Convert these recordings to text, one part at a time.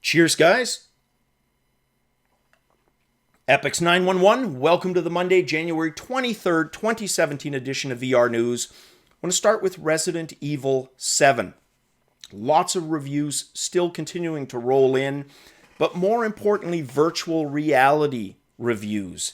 Cheers, guys. Epix 911, welcome to the Monday, January 23rd, 2017 edition of VR News. I want to start with Resident Evil 7. Lots of reviews still continuing to roll in, but more importantly, virtual reality reviews.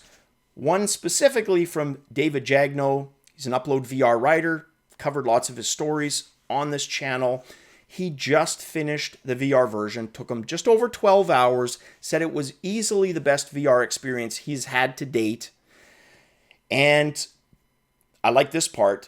One specifically from David Jagno. He's an Upload VR writer, covered lots of his stories on this channel. He just finished the VR version, took him just over 12 hours, said it was easily the best VR experience he's had to date. And I like this part,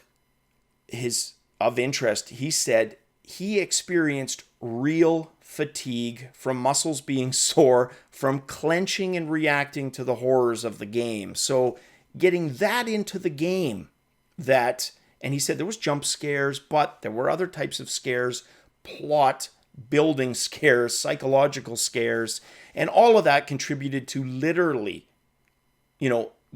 his of interest. He said he experienced real fatigue from muscles being sore from clenching and reacting to the horrors of the game. So getting that into the game, and he said there was jump scares, but there were other types of scares, plot building scares, psychological scares, and all of that contributed to literally,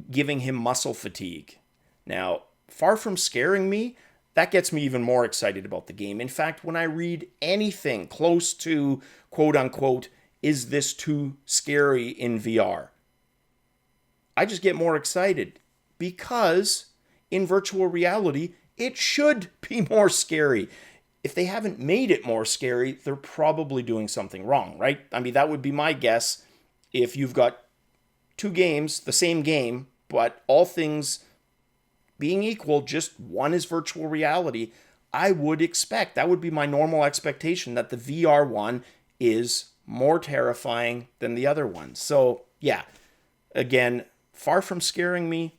giving him muscle fatigue. Now, far from scaring me, that gets me even more excited about the game. In fact, when I read anything close to, quote unquote, is this too scary in VR, I just get more excited because in virtual reality, it should be more scary. If they haven't made it more scary, they're probably doing something wrong, right? I mean, that would be my guess. If you've got two games, the same game, but all things being equal, just one is virtual reality, I would expect, that would be my normal expectation, that the VR one is more terrifying than the other one. So, yeah, again, far from scaring me,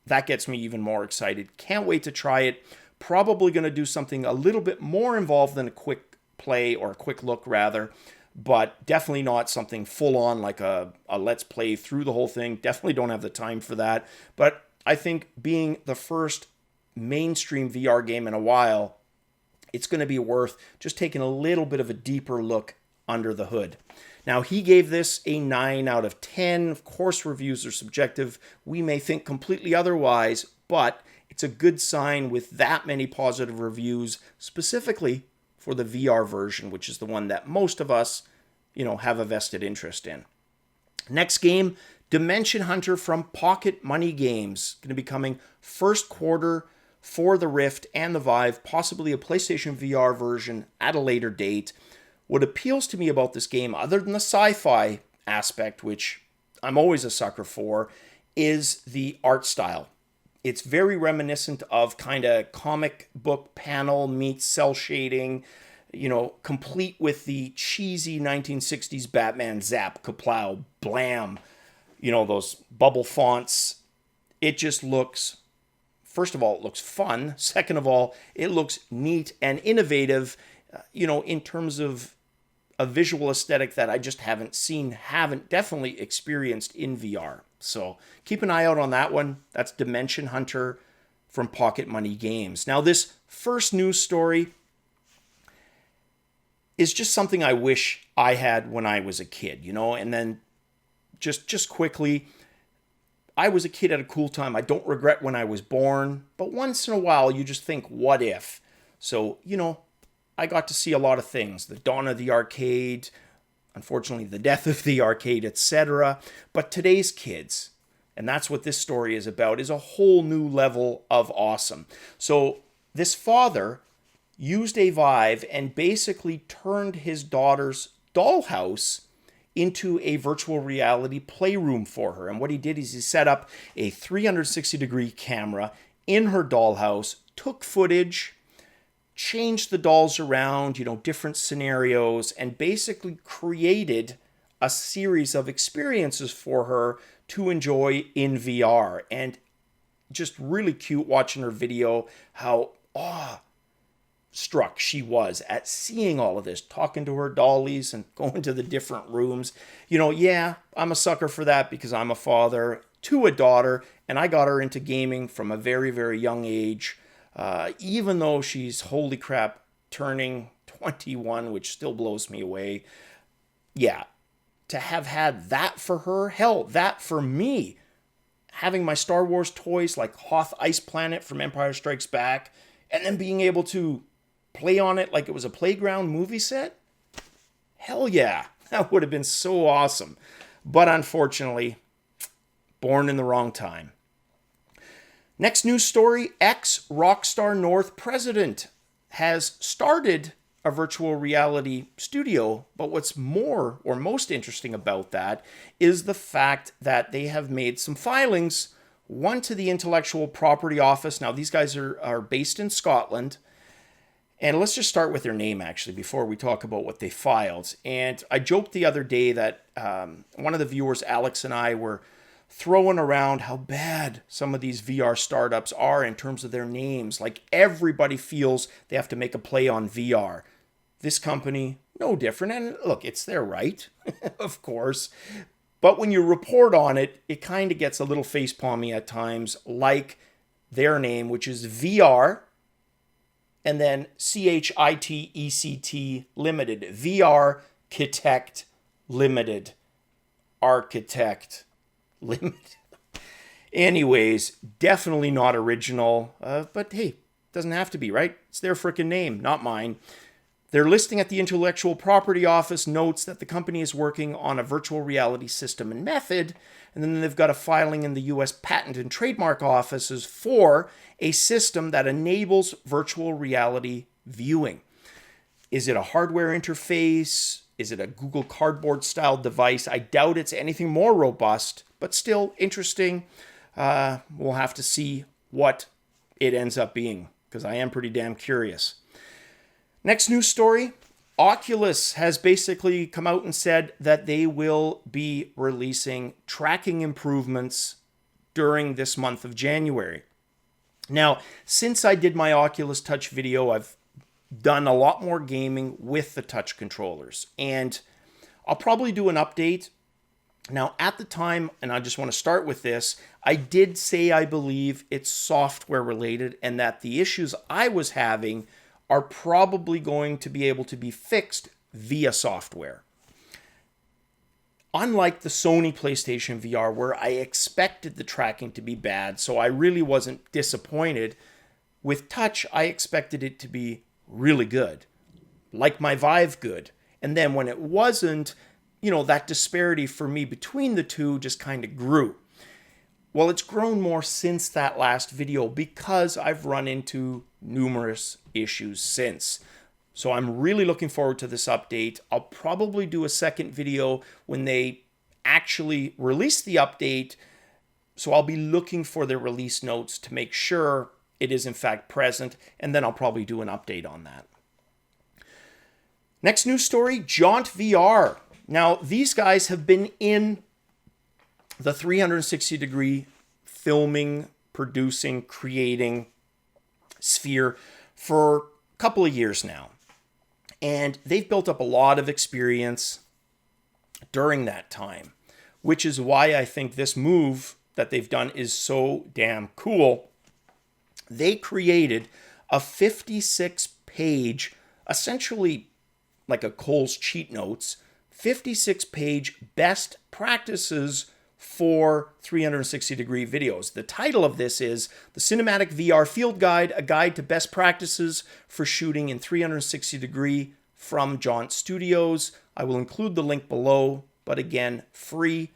that gets me even more excited. Can't wait to try it. Probably going to do something a little bit more involved than a quick play, or a quick look rather, but definitely not something full on like a let's play through the whole thing. Definitely don't have the time for that. But I think being the first mainstream VR game in a while, it's going to be worth just taking a little bit of a deeper look under the hood. Now, he gave this a 9 out of 10. Of course, reviews are subjective. We may think completely otherwise, but it's a good sign with that many positive reviews, specifically for the VR version, which is the one that most of us, have a vested interest in. Next game, Dimension Hunter from Pocket Money Games. Going to be coming first quarter for the Rift and the Vive, possibly a PlayStation VR version at a later date. What appeals to me about this game, other than the sci-fi aspect, which I'm always a sucker for, is the art style. It's very reminiscent of kind of comic book panel meets cell shading, complete with the cheesy 1960s Batman zap, kaplow, blam, those bubble fonts. It just looks, first of all, it looks fun. Second of all, it looks neat and innovative, in terms of a visual aesthetic that I just haven't definitely experienced in VR. So keep an eye out on that one. That's Dimension Hunter from Pocket Money Games. Now, this first news story is just something I wish I had when I was a kid, and then just quickly, I was a kid at a cool time. I don't regret when I was born, but once in a while you just think, what if? So, I got to see a lot of things. The dawn of the arcade, unfortunately the death of the arcade, etc. But today's kids, and that's what this story is about, is a whole new level of awesome. So this father used a Vive and basically turned his daughter's dollhouse into a virtual reality playroom for her. And what he did is he set up a 360-degree camera in her dollhouse, took footage, changed the dolls around, different scenarios, and basically created a series of experiences for her to enjoy in VR. And just really cute watching her video, how awe-struck she was at seeing all of this, talking to her dollies and going to the different rooms. I'm a sucker for that because I'm a father to a daughter, and I got her into gaming from a very, very young age. Even though she's, holy crap, turning 21, which still blows me away. Yeah, to have had that for her, hell, that for me, having my Star Wars toys like Hoth Ice Planet from Empire Strikes Back, and then being able to play on it like it was a playground movie set, hell yeah. That would have been so awesome. But unfortunately, born in the wrong time. Next news story, ex-Rockstar North president has started a virtual reality studio, but what's more or most interesting about that is the fact that they have made some filings, one to the Intellectual Property Office. Now, these guys are based in Scotland, and let's just start with their name, actually, before we talk about what they filed. And I joked the other day that one of the viewers, Alex, and I were throwing around how bad some of these VR startups are in terms of their names. Like, everybody feels they have to make a play on VR. This company, no different. And look, it's their right, of course. But when you report on it, it kind of gets a little facepalmy at times, like their name, which is VR, and then CHITECT Limited. VR-Chitect Limited. Architect Limited. Anyways, definitely not original. But hey, doesn't have to be, right? It's their frickin' name, not mine. Their listing at the Intellectual Property Office notes that the company is working on a virtual reality system and method, and then they've got a filing in the U.S. Patent and Trademark Offices for a system that enables virtual reality viewing. Is it a hardware interface? Is it a Google Cardboard style device? I doubt it's anything more robust, but still interesting. We'll have to see what it ends up being, because I am pretty damn curious. Next news story, Oculus has basically come out and said that they will be releasing tracking improvements during this month of January. Now, since I did my Oculus Touch video, I've done a lot more gaming with the touch controllers, and I'll probably do an update. Now, at the time, and I just want to start with this, I did say I believe it's software related and that the issues I was having are probably going to be able to be fixed via software. Unlike the Sony PlayStation VR, where I expected the tracking to be bad, so I really wasn't disappointed, with Touch, I expected it to be really good, like my Vive good. And then when it wasn't, that disparity for me between the two just kind of grew. Well, it's grown more since that last video because I've run into numerous issues since. So I'm really looking forward to this update. I'll probably do a second video when they actually release the update. So I'll be looking for their release notes to make sure it is in fact present, and then I'll probably do an update on that. Next news story, JauntVR. Now, these guys have been in the 360-degree filming, producing, creating sphere for a couple of years now. And they've built up a lot of experience during that time, which is why I think this move that they've done is so damn cool. They created a 56-page, essentially like a Cole's cheat notes, 56-page best practices for 360-degree videos. The title of this is The Cinematic VR Field Guide, a guide to best practices for shooting in 360-degree from Jaunt Studios. I will include the link below, but again, free,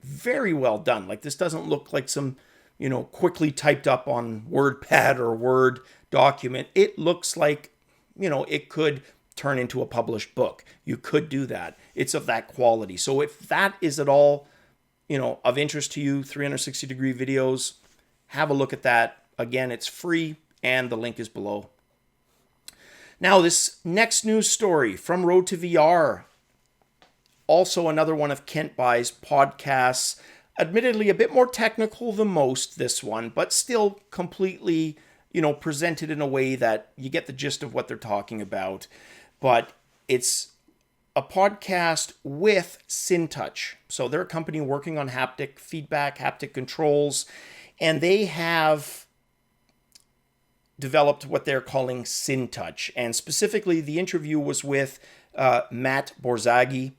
very well done. Like, this doesn't look like some, quickly typed up on WordPad or Word document. It looks like, it could turn into a published book. You could do that. It's of that quality. So if that is at all, of interest to you, 360-degree videos, have a look at that. Again, it's free and the link is below. Now, this next news story from Road to VR, also another one of Kent Bye's podcasts, admittedly a bit more technical than most, this one, but still completely, presented in a way that you get the gist of what they're talking about. But it's a podcast with Syntouch. So they're a company working on haptic feedback, haptic controls, and they have developed what they're calling Syntouch. And specifically, the interview was with Matt Borzaghi,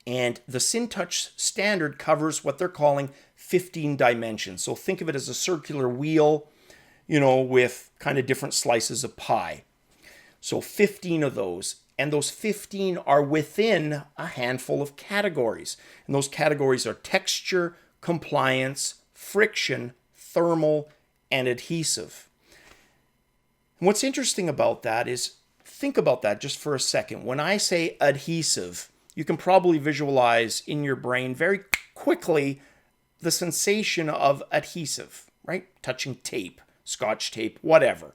and the Syntouch standard covers what they're calling 15 dimensions. So think of it as a circular wheel, with kind of different slices of pie. So 15 of those. And those 15 are within a handful of categories. And those categories are texture, compliance, friction, thermal, and adhesive. And what's interesting about that is, think about that just for a second. When I say adhesive, you can probably visualize in your brain very quickly the sensation of adhesive, right? Touching tape, Scotch tape, whatever.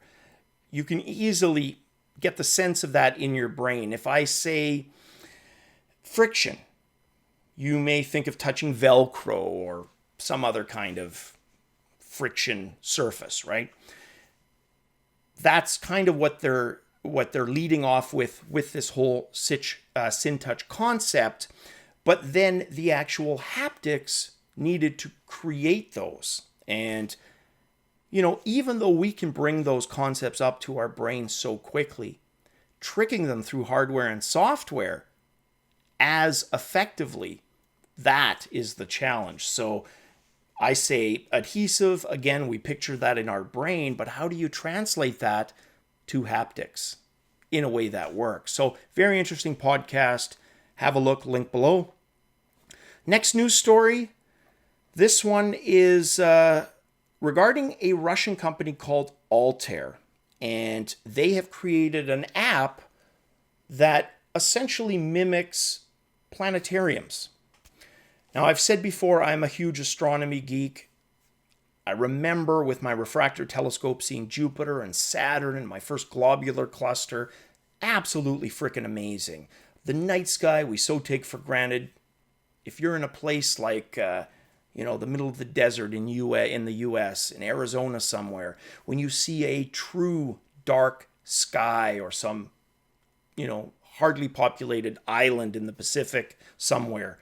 You can easily get the sense of that in your brain. If I say friction, you may think of touching Velcro or some other kind of friction surface, right? That's kind of what they're leading off with this whole Syntouch concept. But then the actual haptics needed to create those. And, even though we can bring those concepts up to our brains so quickly, tricking them through hardware and software as effectively, that is the challenge. So I say adhesive, again, we picture that in our brain, but how do you translate that to haptics in a way that works? So very interesting podcast. Have a look, link below. Next news story. This one is regarding a Russian company called Altair. And they have created an app that essentially mimics planetariums. Now, I've said before, I'm a huge astronomy geek. I remember with my refractor telescope seeing Jupiter and Saturn and my first globular cluster. Absolutely freaking amazing. The night sky we so take for granted. If you're in a place like, the middle of the desert in the U.S., in Arizona somewhere, when you see a true dark sky or some, hardly populated island in the Pacific somewhere,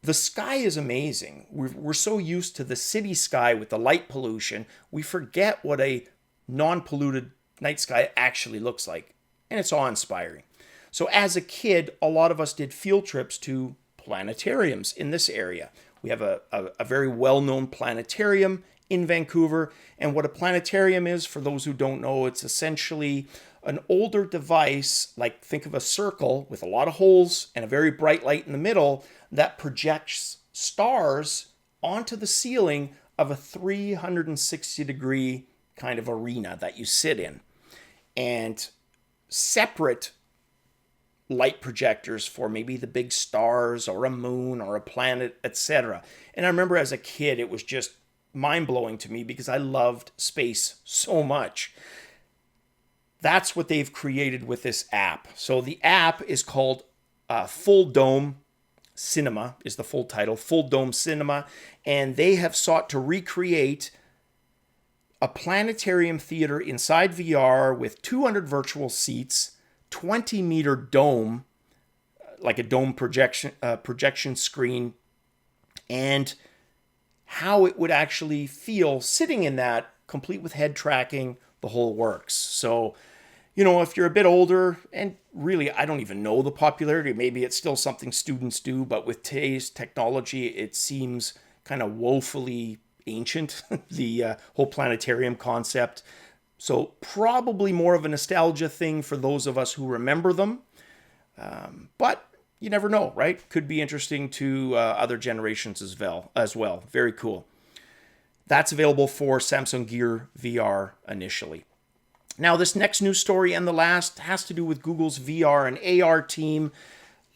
the sky is amazing. We're so used to the city sky with the light pollution, we forget what a non-polluted night sky actually looks like. And it's awe-inspiring. So as a kid, a lot of us did field trips to planetariums in this area. We have a very well-known planetarium in Vancouver. And what a planetarium is, for those who don't know, it's essentially an older device, like think of a circle with a lot of holes and a very bright light in the middle that projects stars onto the ceiling of a 360-degree kind of arena that you sit in. And separate light projectors for maybe the big stars or a moon or a planet, etc. And I remember as a kid, it was just mind-blowing to me because I loved space so much. That's what they've created with this app. So the app is called Fulldome Cinema, is the full title, Fulldome Cinema, and they have sought to recreate a planetarium theater inside VR with 200 virtual seats, 20-meter dome, like a dome projection screen, and how it would actually feel sitting in that, complete with head tracking, the whole works. So, if you're a bit older, and really, I don't even know the popularity, maybe it's still something students do, but with today's technology, it seems kind of woefully ancient, the whole planetarium concept. So probably more of a nostalgia thing for those of us who remember them. But you never know, right? Could be interesting to other generations as well. Very cool. That's available for Samsung Gear VR initially. Now, this next news story and the last has to do with Google's VR and AR team.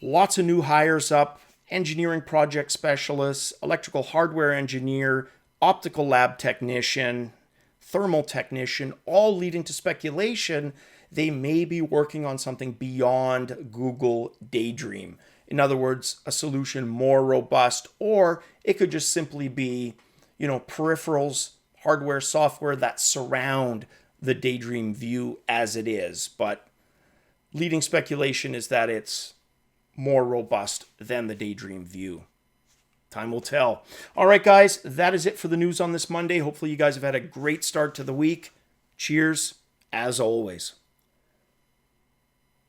Lots of new hires up, engineering project specialists, electrical hardware engineer, optical lab technician, thermal technician, all leading to speculation they may be working on something beyond Google Daydream. In other words, a solution more robust, or it could just simply be, peripherals, hardware, software that surround the Daydream View as it is. But leading speculation is that it's more robust than the Daydream View. Time will tell. All right, guys, that is it for the news on this Monday. Hopefully you guys have had a great start to the week. Cheers, as always.